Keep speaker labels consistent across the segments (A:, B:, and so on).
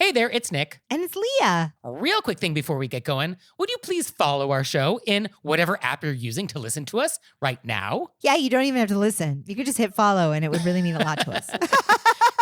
A: Hey there, it's Nick.
B: And it's Leah.
A: A real quick thing before we get going. Would you please follow our show in whatever app you're using to listen to us right now?
B: Yeah, you don't even have to listen. You could just hit follow and it would really mean a lot to us.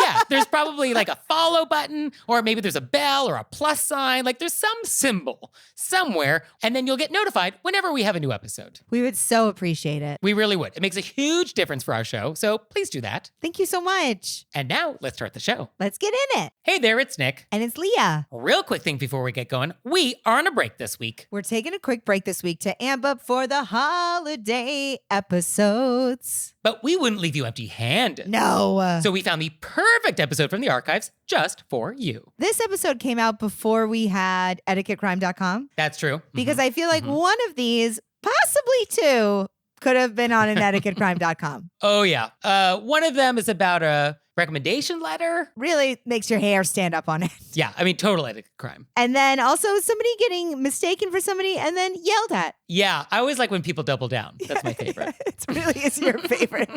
A: Yeah, there's probably like a follow button, or maybe there's a bell or a plus sign. Like there's some symbol somewhere, and then you'll get notified whenever we have a new episode.
B: We would so appreciate it.
A: We really would. It makes a huge difference for our show, so please do that.
B: Thank you so much.
A: And now let's start the show.
B: Let's get in it.
A: Hey there, it's Nick.
B: And it's Leah.
A: A real quick thing before we get going. We are on a break this week.
B: We're taking a quick break this week to amp up for the holiday episodes.
A: But we wouldn't leave you empty-handed.
B: No.
A: So we found the perfect episode from the archives just for you.
B: This episode came out before we had etiquettecrime.com.
A: That's true.
B: Because I feel like one of these, possibly two, could have been on an etiquettecrime.com.
A: Oh, yeah. One of them is about a recommendation letter.
B: Really makes your hair stand up on it.
A: Yeah, I mean, total etiquette crime.
B: And then also somebody getting mistaken for somebody and then yelled at.
A: Yeah, I always like when people double down. That's my favorite.
B: It really is your favorite.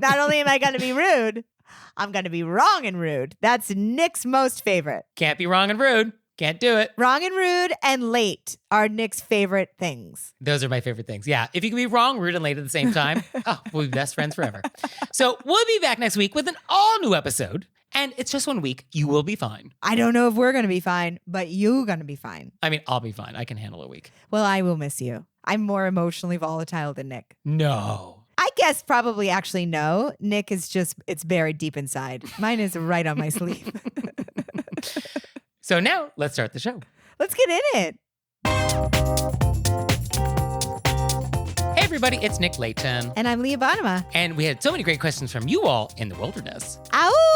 B: Not only am I going to be rude, I'm going to be wrong and rude. That's Nick's most favorite.
A: Can't be wrong and rude. Can't do it.
B: Wrong and rude and late are Nick's favorite things.
A: Those are my favorite things. Yeah, if you can be wrong, rude, and late at the same time, we'll be best friends forever. So we'll be back next week with an all-new episode. And it's just 1 week. You will be fine.
B: I don't know if we're going to be fine, but you're going to be fine.
A: I mean, I'll be fine. I can handle a week.
B: Well, I will miss you. I'm more emotionally volatile than Nick.
A: No.
B: I guess probably actually no. Nick is just, it's buried deep inside. Mine is right on my sleeve.
A: So now, let's start the show.
B: Let's get in it.
A: Hey everybody, it's Nick Layton.
B: And I'm Leah Bonema.
A: And we had so many great questions from you all in the wilderness.
B: Ow!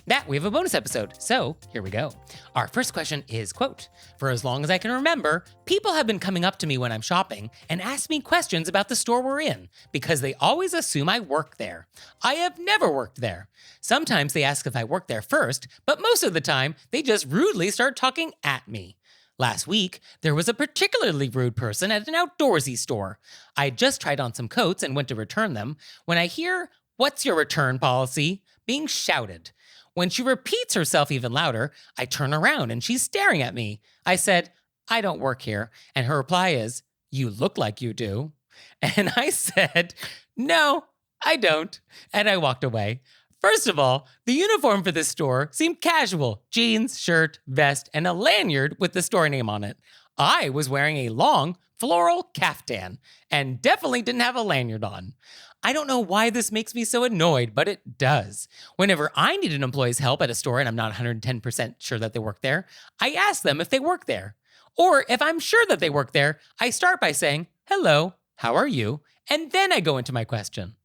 A: That we have a bonus episode, so here we go. Our first question is, quote, "For as long as I can remember, people have been coming up to me when I'm shopping and ask me questions about the store we're in because they always assume I work there. I have never worked there. Sometimes they ask if I work there first, but most of the time, they just rudely start talking at me. Last week, there was a particularly rude person at an outdoorsy store. I had just tried on some coats and went to return them when I hear, 'What's your return policy?' being shouted. When she repeats herself even louder, I turn around and she's staring at me. I said, 'I don't work here.' And her reply is, 'You look like you do.' And I said, 'No, I don't.' And I walked away. First of all, the uniform for this store seemed casual. Jeans, shirt, vest, and a lanyard with the store name on it. I was wearing a long, floral caftan and definitely didn't have a lanyard on. I don't know why this makes me so annoyed, but it does. Whenever I need an employee's help at a store and I'm not 110% sure that they work there, I ask them if they work there. Or if I'm sure that they work there, I start by saying, 'Hello, how are you?' And then I go into my question.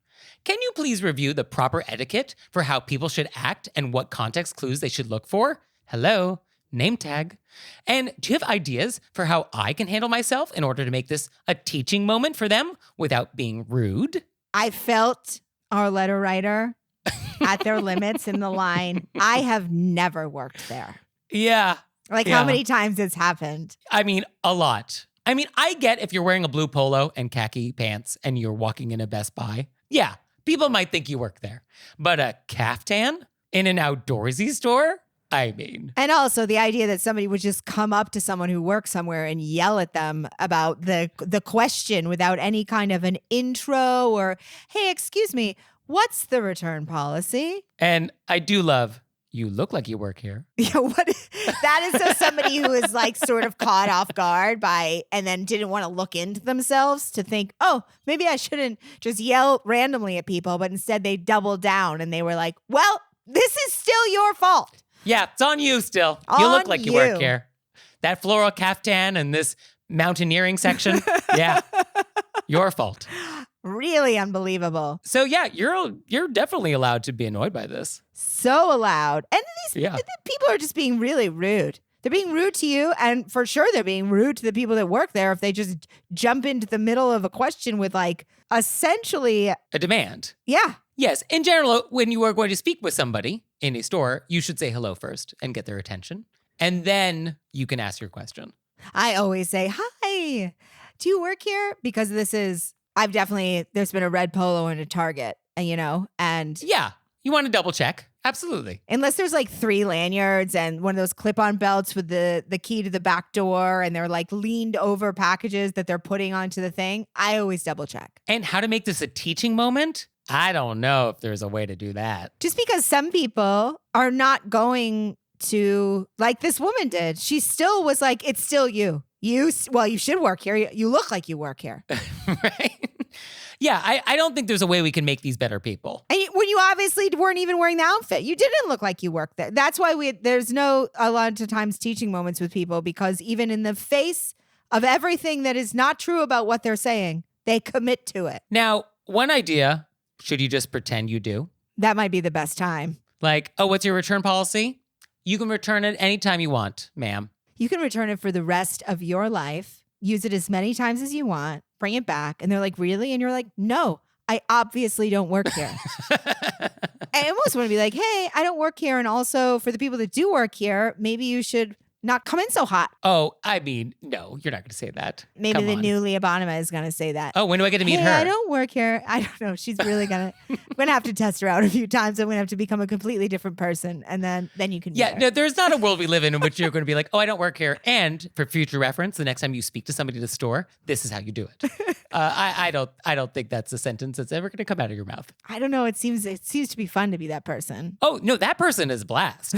A: Can you please review the proper etiquette for how people should act and what context clues they should look for? Hello, name tag. And do you have ideas for how I can handle myself in order to make this a teaching moment for them without being rude?"
B: I felt our letter writer at their limits in the line, "I have never worked there."
A: Yeah.
B: Like how many times it's happened?
A: I mean, a lot. I mean, I get if you're wearing a blue polo and khaki pants and you're walking in a Best Buy. Yeah, people might think you work there. But a caftan in an outdoorsy store? I mean.
B: And also the idea that somebody would just come up to someone who works somewhere and yell at them about the question without any kind of an intro or, "Hey, excuse me, what's the return policy?"
A: And I do love, "You look like you work here."
B: Yeah, that is so somebody who is like sort of caught off guard by and then didn't want to look into themselves to think, "Oh, maybe I shouldn't just yell randomly at people," but instead they doubled down and they were like, "Well, this is still your fault."
A: Yeah, it's on you still. You look like you work here. That floral caftan and this mountaineering section, yeah, your fault.
B: Really unbelievable.
A: So yeah, you're definitely allowed to be annoyed by this.
B: So allowed. And these people are just being really rude. They're being rude to you, and for sure they're being rude to the people that work there if they just jump into the middle of a question with like essentially
A: a demand.
B: Yeah.
A: Yes, in general, when you are going to speak with somebody in a store, you should say hello first and get their attention. And then you can ask your question.
B: I always say, "Hi, do you work here?" Because there's been a red polo and a Target, and
A: Yeah, you want to double check. Absolutely.
B: Unless there's like 3 lanyards and one of those clip-on belts with the key to the back door and they're like leaned over packages that they're putting onto the thing, I always double check.
A: And how to make this a teaching moment? I don't know if there's a way to do that.
B: Just because some people are not going to, like this woman did, she still was like, it's still you. You should work here. You look like you work here.
A: Right? Yeah, I don't think there's a way we can make these better people.
B: And when you obviously weren't even wearing the outfit, you didn't look like you worked there. That's why there's no, a lot of times, teaching moments with people, because even in the face of everything that is not true about what they're saying, they commit to it.
A: Now, one idea, should you just pretend you do?
B: That might be the best time.
A: Like, oh, what's your return policy? You can return it anytime you want, ma'am.
B: You can return it for the rest of your life. Use it as many times as you want. Bring it back. And they're like, really? And you're like, no, I obviously don't work here. I almost want to be like, hey, I don't work here. And also for the people that do work here, maybe you should not come in so hot.
A: Oh, I mean, no, you're not going to say that.
B: Maybe
A: Come
B: the
A: on.
B: new Leah Bonnema is going to say that.
A: Oh, when do I get to meet
B: Hey,
A: her?
B: I don't work here. I don't know. She's really going to, I'm going to have to test her out a few times. I'm going to have to become a completely different person. And then you can meet
A: Yeah,
B: her.
A: no, there's not a world we live in which you're going to be like, oh, I don't work here. And for future reference, the next time you speak to somebody at a store, this is how you do it. I don't think that's a sentence that's ever going to come out of your mouth.
B: I don't know. It seems to be fun to be that person.
A: Oh, no, that person is a blast.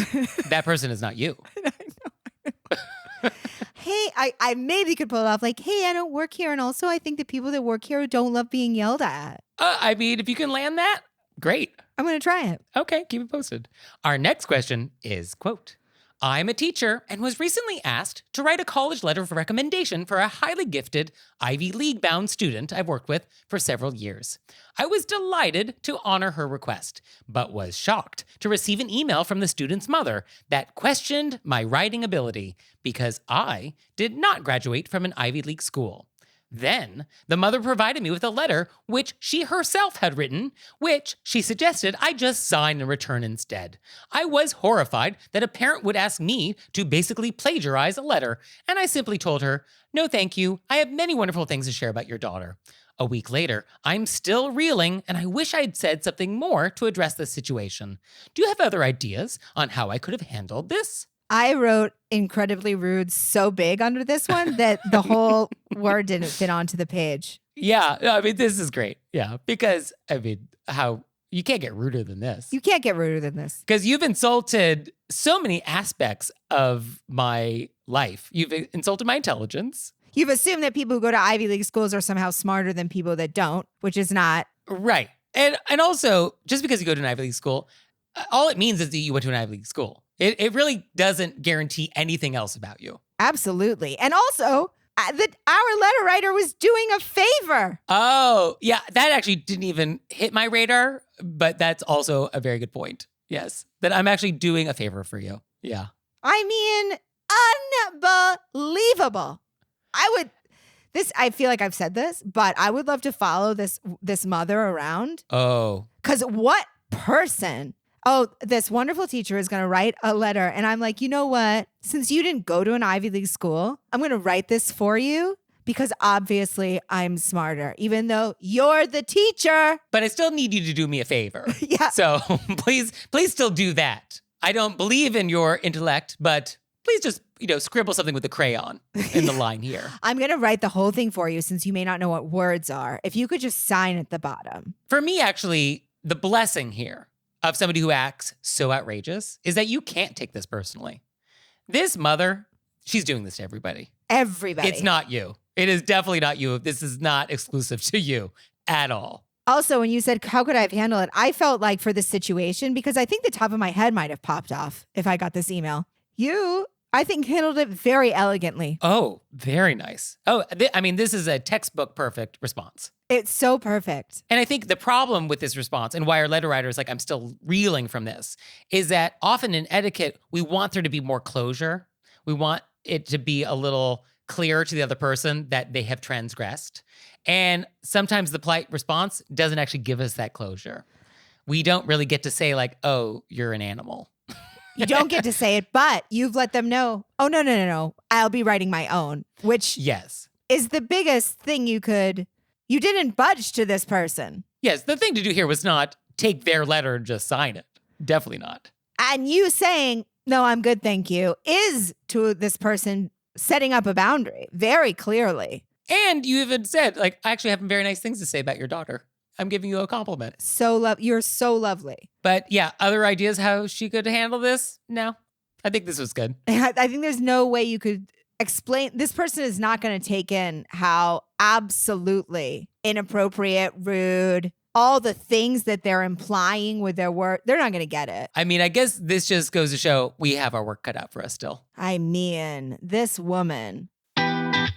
A: That person is not you.
B: Hey, I maybe could pull it off like, hey, I don't work here. And also I think the people that work here don't love being yelled at.
A: I mean, if you can land that, great.
B: I'm going to try it.
A: Okay, keep it posted. Our next question is, quote, I'm a teacher and was recently asked to write a college letter of recommendation for a highly gifted Ivy League-bound student I've worked with for several years. I was delighted to honor her request, but was shocked to receive an email from the student's mother that questioned my writing ability because I did not graduate from an Ivy League school. Then, the mother provided me with a letter which she herself had written, which she suggested I just sign and return instead. I was horrified that a parent would ask me to basically plagiarize a letter, and I simply told her, no thank you, I have many wonderful things to share about your daughter. A week later, I'm still reeling, and I wish I'd said something more to address this situation. Do you have other ideas on how I could have handled this?
B: I wrote incredibly rude so big under this one that the whole word didn't fit onto the page.
A: Yeah, I mean, this is great. Yeah, because, I mean, you can't get ruder than this.
B: You can't get ruder than this.
A: Because you've insulted so many aspects of my life. You've insulted my intelligence.
B: You've assumed that people who go to Ivy League schools are somehow smarter than people that don't, which is not.
A: Right. And also, just because you go to an Ivy League school, all it means is that you went to an Ivy League school. It really doesn't guarantee anything else about you.
B: Absolutely. And also, our letter writer was doing a favor.
A: Oh, yeah. That actually didn't even hit my radar, but that's also a very good point. Yes. That I'm actually doing a favor for you. Yeah.
B: I mean, unbelievable. I feel like I've said this, but I would love to follow this mother around.
A: Oh.
B: Because what person? Oh, this wonderful teacher is going to write a letter. And I'm like, you know what? Since you didn't go to an Ivy League school, I'm going to write this for you because obviously I'm smarter, even though you're the teacher.
A: But I still need you to do me a favor.
B: Yeah.
A: So please still do that. I don't believe in your intellect, but please just, scribble something with a crayon in the line here.
B: I'm going to write the whole thing for you since you may not know what words are. If you could just sign at the bottom.
A: For me, actually, the blessing here of somebody who acts so outrageous is that you can't take this personally. This mother, she's doing this to everybody.
B: Everybody.
A: It's not you. It is definitely not you. This is not exclusive to you at all.
B: Also, when you said, how could I have handled it? I felt like for this situation, because I think the top of my head might have popped off if I got this email. You, I think, handled it very elegantly.
A: Oh, very nice. Oh, this is a textbook perfect response.
B: It's so perfect.
A: And I think the problem with this response and why our letter writer is like, I'm still reeling from this, is that often in etiquette, we want there to be more closure. We want it to be a little clearer to the other person that they have transgressed. And sometimes the polite response doesn't actually give us that closure. We don't really get to say like, oh, you're an animal.
B: You don't get to say it, but you've let them know, oh, no. I'll be writing my own, which
A: yes,
B: is the biggest thing you didn't budge to this person.
A: Yes, the thing to do here was not take their letter and just sign it. Definitely not.
B: And you saying, no, I'm good, thank you, is to this person setting up a boundary very clearly.
A: And you even said, like, I actually have very nice ththings to say about your daughter. I'm giving you a compliment.
B: You're so lovely.
A: But yeah, other ideas how she could handle this? No, I think this was good.
B: I think there's no way you could explain. This person is not going to take in how absolutely inappropriate, rude, all the things that they're implying with their word. They're not going to get it.
A: I mean, I guess this just goes to show we have our work cut out for us still.
B: I mean, this woman.
A: And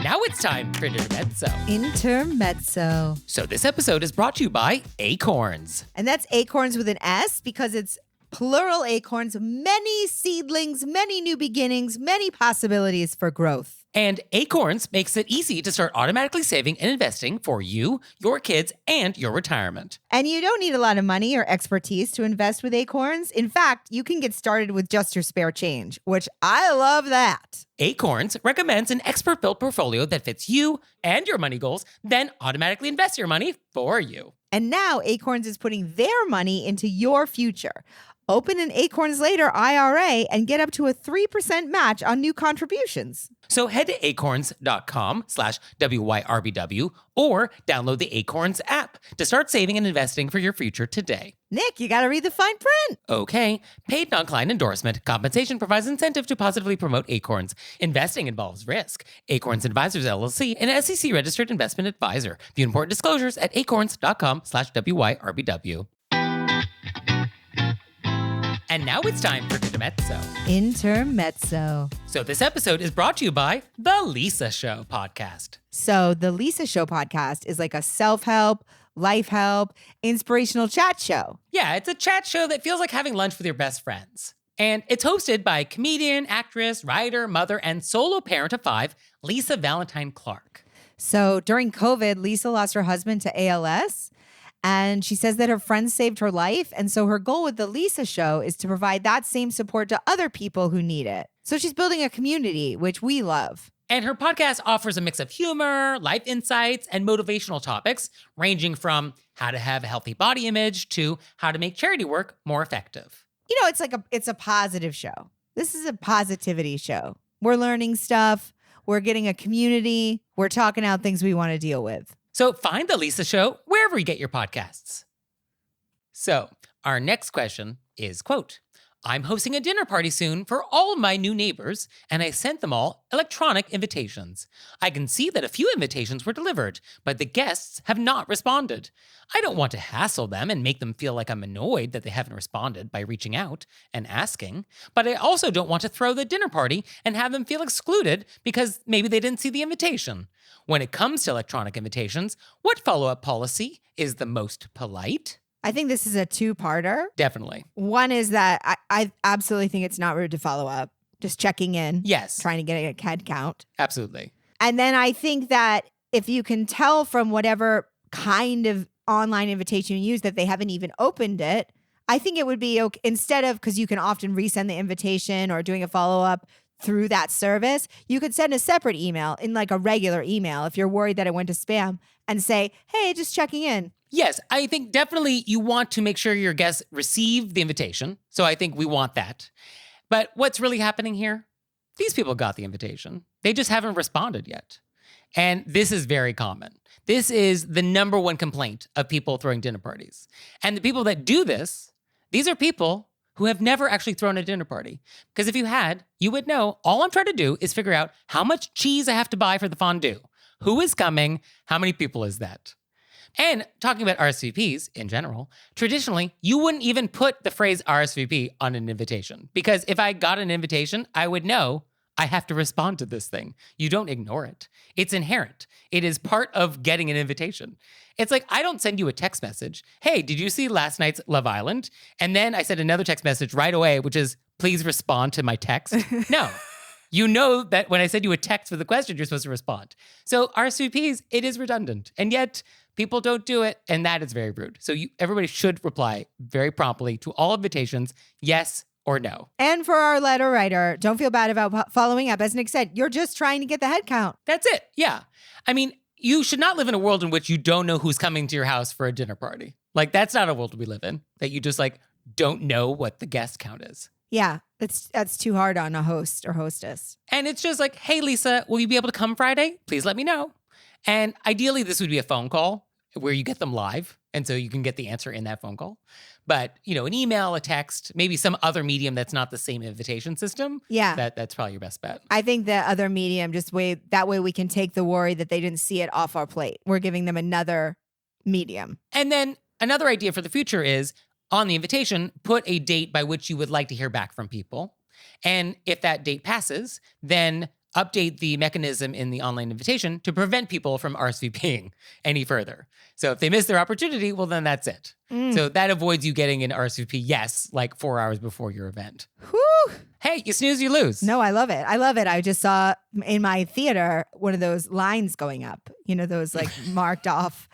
A: now it's time for Intermezzo.
B: Intermezzo.
A: So this episode is brought to you by Acorns.
B: And that's acorns with an S because it's plural acorns, many seedlings, many new beginnings, many possibilities for growth.
A: And Acorns makes it easy to start automatically saving and investing for you, your kids, and your retirement.
B: And you don't need a lot of money or expertise to invest with Acorns. In fact, you can get started with just your spare change, which I love that.
A: Acorns recommends an expert-built portfolio that fits you and your money goals, then automatically invests your money for you.
B: And now Acorns is putting their money into your future. Open an Acorns Later IRA and get up to a 3% match on new contributions.
A: So head to acorns.com/WYRBW or download the Acorns app to start saving and investing for your future today.
B: Nick, you got to read the fine print.
A: Okay. Paid non-client endorsement. Compensation provides incentive to positively promote Acorns. Investing involves risk. Acorns Advisors LLC, an SEC-registered investment advisor. View important disclosures at acorns.com/WYRBW. And now it's time for Intermezzo.
B: Intermezzo.
A: So this episode is brought to you by The Lisa Show podcast.
B: So the Lisa Show podcast is like a self-help, life help, inspirational chat show.
A: Yeah, it's a chat show that feels like having lunch with your best friends. And it's hosted by comedian, actress, writer, mother, and solo parent of 5, Lisa Valentine Clark.
B: So during COVID, Lisa lost her husband to ALS. And she says that her friends saved her life. And so her goal with the Lisa Show is to provide that same support to other people who need it. So she's building a community, which we love.
A: And her podcast offers a mix of humor, life insights, and motivational topics, ranging from how to have a healthy body image to how to make charity work more effective.
B: You know, it's a positive show. This is a positivity show. We're learning stuff. We're getting a community. We're talking out things we want to deal with.
A: So find The Lisa Show wherever you get your podcasts. So our next question is, quote, I'm hosting a dinner party soon for all of my new neighbors, and I sent them all electronic invitations. I can see that a few invitations were delivered, but the guests have not responded. I don't want to hassle them and make them feel like I'm annoyed that they haven't responded by reaching out and asking, but I also don't want to throw the dinner party and have them feel excluded because maybe they didn't see the invitation. When it comes to electronic invitations, what follow-up policy is the most polite?
B: I think this is a two-parter.
A: Definitely.
B: One is that I absolutely think it's not rude to follow up. Just checking in.
A: Yes.
B: Trying to get a head count.
A: Absolutely.
B: And then I think that if you can tell from whatever kind of online invitation you use that they haven't even opened it, I think it would be okay. Instead of, because you can often resend the invitation or doing a follow-up through that service, you could send a separate email in like a regular email if you're worried that it went to spam and say, hey, just checking in.
A: Yes, I think definitely you want to make sure your guests receive the invitation. So I think we want that. But what's really happening here? These people got the invitation. They just haven't responded yet. And this is very common. This is the number one complaint of people throwing dinner parties. And the people that do this, these are people who have never actually thrown a dinner party. Because if you had, you would know all I'm trying to do is figure out how much cheese I have to buy for the fondue. Who is coming? How many people is that? And talking about RSVPs in general, traditionally, you wouldn't even put the phrase RSVP on an invitation. Because if I got an invitation, I would know I have to respond to this thing. You don't ignore it. It's inherent. It is part of getting an invitation. It's like, I don't send you a text message. Hey, did you see last night's Love Island? And then I send another text message right away, which is, please respond to my text. No. You know that when I send you a text with a question, you're supposed to respond. So RSVPs, it is redundant. And yet people don't do it. And that is very rude. So everybody should reply very promptly to all invitations, yes or no.
B: And for our letter writer, don't feel bad about following up. As Nick said, you're just trying to get the head count.
A: That's it. Yeah. I mean, you should not live in a world in which you don't know who's coming to your house for a dinner party. Like, that's not a world we live in, that you just like don't know what the guest count is.
B: Yeah, that's too hard on a host or hostess.
A: And it's just like, hey, Lisa, will you be able to come Friday? Please let me know. And ideally, this would be a phone call where you get them live. And so you can get the answer in that phone call. But, an email, a text, maybe some other medium that's not the same invitation system.
B: Yeah.
A: That's probably your best bet.
B: I think the other medium, that way we can take the worry that they didn't see it off our plate. We're giving them another medium.
A: And then another idea for the future is on the invitation, put a date by which you would like to hear back from people. And if that date passes, then update the mechanism in the online invitation to prevent people from RSVPing any further. So if they miss their opportunity, well, then that's it. So that avoids you getting an RSVP yes, like 4 hours before your event.
B: Whew.
A: Hey, you snooze, you lose.
B: No, I love it. I just saw in my theater one of those lines going up, those like marked off.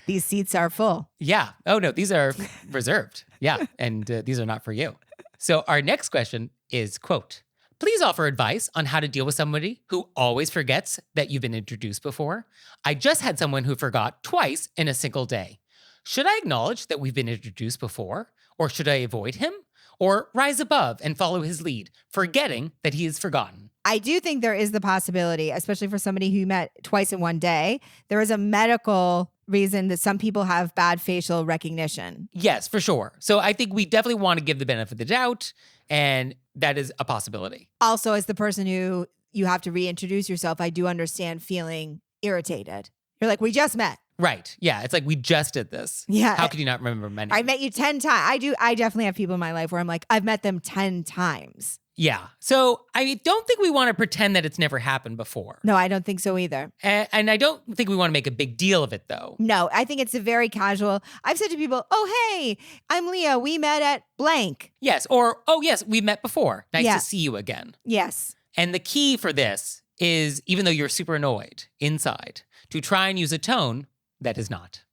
B: These seats are full.
A: Yeah. Oh, no, these are reserved. Yeah. And these are not for you. So our next question is, quote, please offer advice on how to deal with somebody who always forgets that you've been introduced before. I just had someone who forgot twice in a single day. Should I acknowledge that we've been introduced before? Or should I avoid him? Or rise above and follow his lead, forgetting that he is forgotten?
B: I do think there is the possibility, especially for somebody who you met twice in one day, there is a medical reason that some people have bad facial recognition.
A: Yes, for sure. So I think we definitely want to give the benefit of the doubt, and that is a possibility.
B: Also, as the person who you have to reintroduce yourself, I do understand feeling irritated. You're like, we just met.
A: Right. Yeah. It's like, we just did this.
B: Yeah.
A: How could you not remember my name?
B: I met you 10 times. I definitely have people in my life where I'm like, I've met them 10 times.
A: Yeah. So I don't think we want to pretend that it's never happened before.
B: No, I don't think so either.
A: And I don't think we want to make a big deal of it, though.
B: No, I think it's a very casual. I've said to people, oh, hey, I'm Leah. We met at blank.
A: Yes. Or, oh, yes, we met before. Nice to see you again.
B: Yes.
A: And the key for this is, even though you're super annoyed inside, to try and use a tone that is not.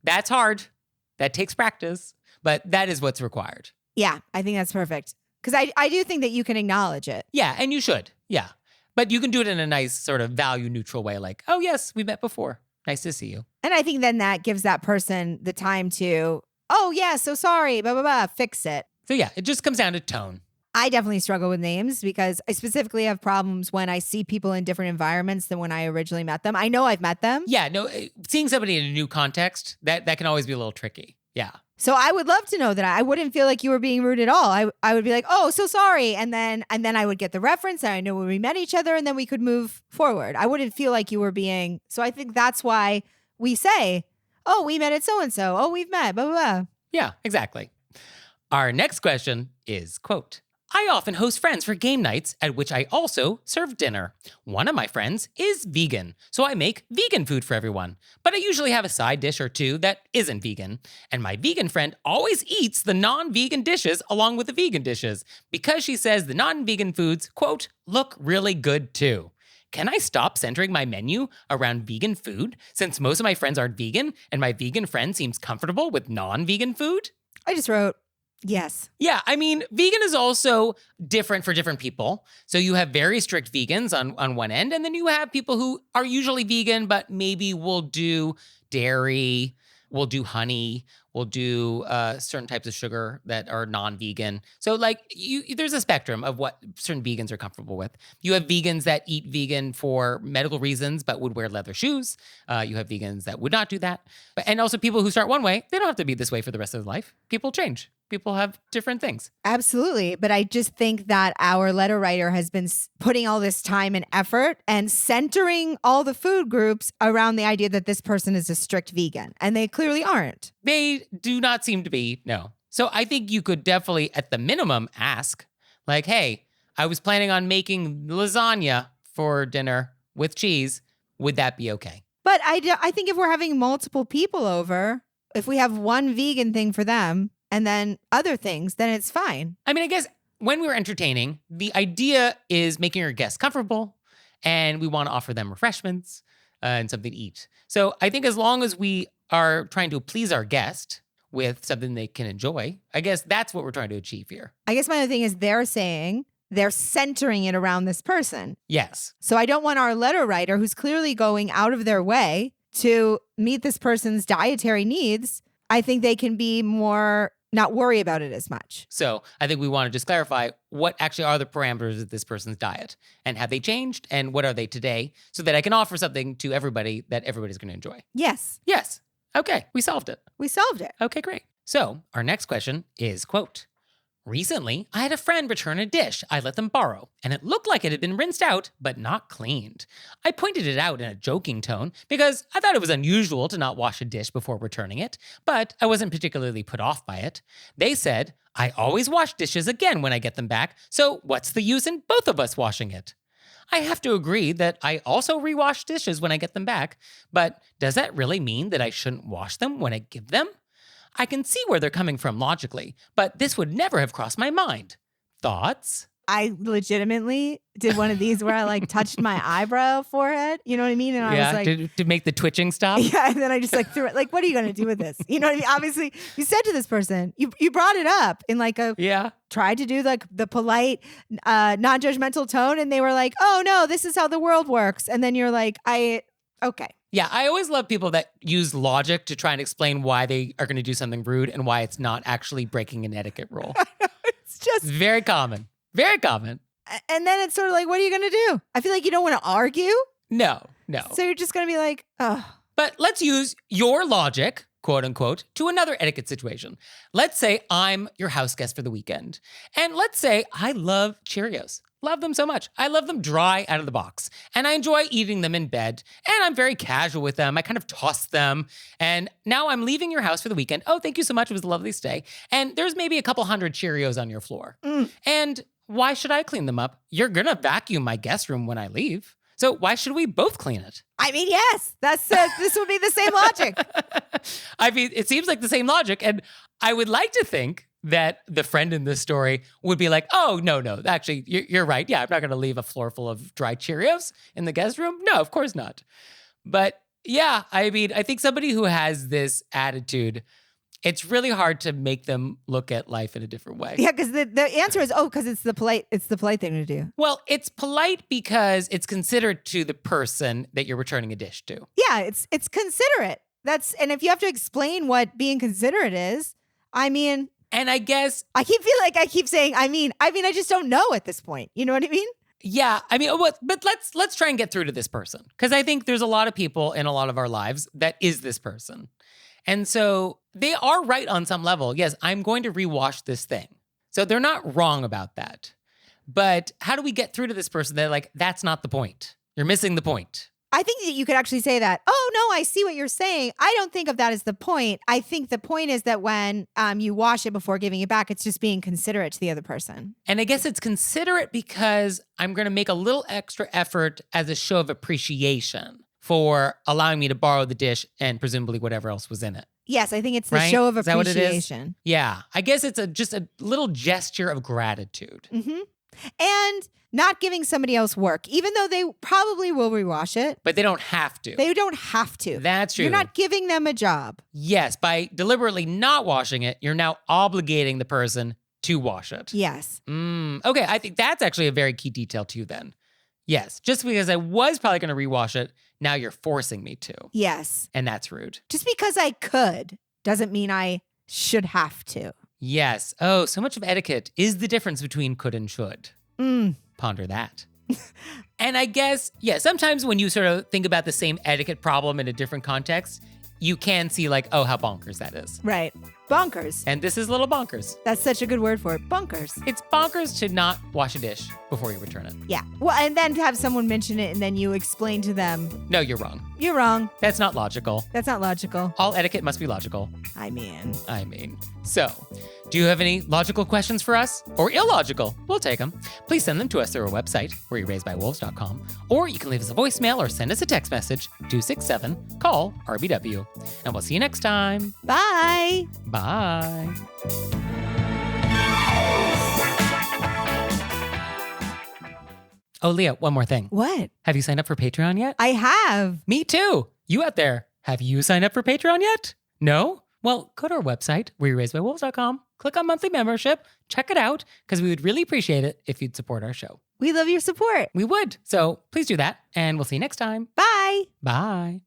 A: That's hard. That takes practice. But that is what's required.
B: Yeah, I think that's perfect. Because I do think that you can acknowledge it.
A: Yeah, and you should. Yeah. But you can do it in a nice sort of value neutral way, like, oh, yes, we met before. Nice to see you.
B: And I think then that gives that person the time to, oh, yeah, so sorry, blah, blah, blah, fix it.
A: So yeah, it just comes down to tone.
B: I definitely struggle with names because I specifically have problems when I see people in different environments than when I originally met them. I know I've met them.
A: Yeah, no, seeing somebody in a new context, that can always be a little tricky. Yeah.
B: So I would love to know that I wouldn't feel like you were being rude at all. I would be like, oh, so sorry. And then I would get the reference and I know when we met each other and then we could move forward. I wouldn't feel like you were being, so I think that's why we say, oh, we met at so-and-so. Oh, we've met, blah, blah, blah.
A: Yeah, exactly. Our next question is, quote, I often host friends for game nights at which I also serve dinner. One of my friends is vegan, so I make vegan food for everyone. But I usually have a side dish or two that isn't vegan. And my vegan friend always eats the non-vegan dishes along with the vegan dishes because she says the non-vegan foods, quote, look really good too. Can I stop centering my menu around vegan food since most of my friends aren't vegan and my vegan friend seems comfortable with non-vegan food?
B: I just wrote, yes.
A: Yeah, I mean, vegan is also different for different people. So you have very strict vegans on one end, and then you have people who are usually vegan, but maybe will do dairy, will do honey, will do certain types of sugar that are non-vegan. So there's a spectrum of what certain vegans are comfortable with. You have vegans that eat vegan for medical reasons, but would wear leather shoes. You have vegans that would not do that. And also people who start one way, they don't have to be this way for the rest of their life. People change. People have different things.
B: Absolutely. But I just think that our letter writer has been putting all this time and effort and centering all the food groups around the idea that this person is a strict vegan. And they clearly aren't.
A: They do not seem to be, no. So I think you could definitely, at the minimum, ask, like, hey, I was planning on making lasagna for dinner with cheese. Would that be okay?
B: But I think if we're having multiple people over, if we have one vegan thing for them, and then other things, then it's fine.
A: I mean, I guess when we're entertaining, the idea is making our guests comfortable, and we want to offer them refreshments and something to eat. So I think as long as we are trying to please our guest with something they can enjoy, I guess that's what we're trying to achieve here.
B: I guess my other thing is they're saying they're centering it around this person.
A: Yes.
B: So I don't want our letter writer, who's clearly going out of their way to meet this person's dietary needs, I think they can be more, not worry about it as much.
A: So I think we want to just clarify what actually are the parameters of this person's diet and have they changed and what are they today so that I can offer something to everybody that everybody's going to enjoy.
B: Yes.
A: Yes. Okay. We solved it.
B: We solved it.
A: Okay, great. So our next question is, quote, recently, I had a friend return a dish I let them borrow, and it looked like it had been rinsed out, but not cleaned. I pointed it out in a joking tone because I thought it was unusual to not wash a dish before returning it, but I wasn't particularly put off by it. They said, I always wash dishes again when I get them back, so what's the use in both of us washing it? I have to agree that I also rewash dishes when I get them back, but does that really mean that I shouldn't wash them when I give them? I can see where they're coming from logically, but this would never have crossed my mind. Thoughts?
B: I legitimately did one of these where I like touched my eyebrow forehead. You know what I mean? And I was like,
A: to make the twitching stop?
B: Yeah, and then I just like threw it. Like, what are you going to do with this? You know what I mean? Obviously, you said to this person, you brought it up in like a, tried to do like the polite, non-judgmental tone. And they were like, oh no, this is how the world works. And then you're like, okay.
A: Yeah, I always love people that use logic to try and explain why they are going to do something rude and why it's not actually breaking an etiquette rule.
B: It's just
A: very common. Very common.
B: And then it's sort of like, what are you going to do? I feel like you don't want to argue.
A: No.
B: So you're just going to be like, oh.
A: But let's use your logic, quote unquote, to another etiquette situation. Let's say I'm your house guest for the weekend. And let's say I love Cheerios. Love them so much. I love them dry out of the box. And I enjoy eating them in bed. And I'm very casual with them. I kind of toss them. And now I'm leaving your house for the weekend. Oh, thank you so much. It was a lovely stay. And there's maybe a couple hundred Cheerios on your floor. And why should I clean them up? You're going to vacuum my guest room when I leave. So why should we both clean it?
B: I mean, yes, this would be the same logic.
A: I mean, it seems like the same logic. And I would like to think that the friend in this story would be like, oh, no, actually, you're right. Yeah, I'm not going to leave a floor full of dry Cheerios in the guest room. No, of course not. But yeah, I mean, I think somebody who has this attitude, it's really hard to make them look at life in a different way.
B: Yeah, because the answer is, because it's the polite thing to do.
A: Well, it's polite because it's considerate to the person that you're returning a dish to.
B: Yeah, it's considerate. And if you have to explain what being considerate is, I mean.
A: And I guess
B: I feel like I keep saying, I mean, I just don't know at this point. You know what I mean?
A: Yeah. I mean, but let's try and get through to this person. Because I think there's a lot of people in a lot of our lives that is this person. And so they are right on some level. Yes, I'm going to rewash this thing. So they're not wrong about that. But how do we get through to this person that like, that's not the point. You're missing the point.
B: I think that you could actually say that, oh, no, I see what you're saying. I don't think of that as the point. I think the point is that when you wash it before giving it back, it's just being considerate to the other person.
A: And I guess it's considerate because I'm going to make a little extra effort as a show of appreciation for allowing me to borrow the dish and presumably whatever else was in it.
B: Yes, I think it's the show of appreciation.
A: Is that what it is? Yeah, I guess it's just a little gesture of gratitude.
B: Mm-hmm. And not giving somebody else work, even though they probably will rewash it.
A: But they don't have to.
B: They don't have to.
A: That's true.
B: You're not giving them a job.
A: Yes, by deliberately not washing it, you're now obligating the person to wash it.
B: Yes.
A: Okay, I think that's actually a very key detail too then. Yes, just because I was probably going to rewash it, now you're forcing me to.
B: Yes.
A: And that's rude.
B: Just because I could doesn't mean I should have to.
A: Yes. Oh, so much of etiquette is the difference between could and should. Ponder that. And I guess, yeah, sometimes when you sort of think about the same etiquette problem in a different context, you can see like, oh, how bonkers that is.
B: Right. Bonkers.
A: And this is a little bonkers.
B: That's such a good word for it. Bonkers.
A: It's bonkers to not wash a dish before you return it.
B: Yeah. Well, and then to have someone mention it and then you explain to them.
A: No, you're wrong.
B: You're wrong.
A: That's not logical.
B: That's not logical.
A: All etiquette must be logical.
B: I mean.
A: So, do you have any logical questions for us? Or illogical? We'll take them. Please send them to us through our website, wereraisedbywolves.com, or you can leave us a voicemail or send us a text message, 267-CALL-RBW. And we'll see you next time.
B: Bye.
A: Bye. Oh, Leah, one more thing.
B: What?
A: Have you signed up for Patreon yet?
B: I have.
A: Me too. You out there, have you signed up for Patreon yet? No? Well, go to our website, wereraisedbywolves.com, click on monthly membership, check it out, because we would really appreciate it if you'd support our show.
B: We love your support.
A: We would. So please do that, and we'll see you next time.
B: Bye.
A: Bye.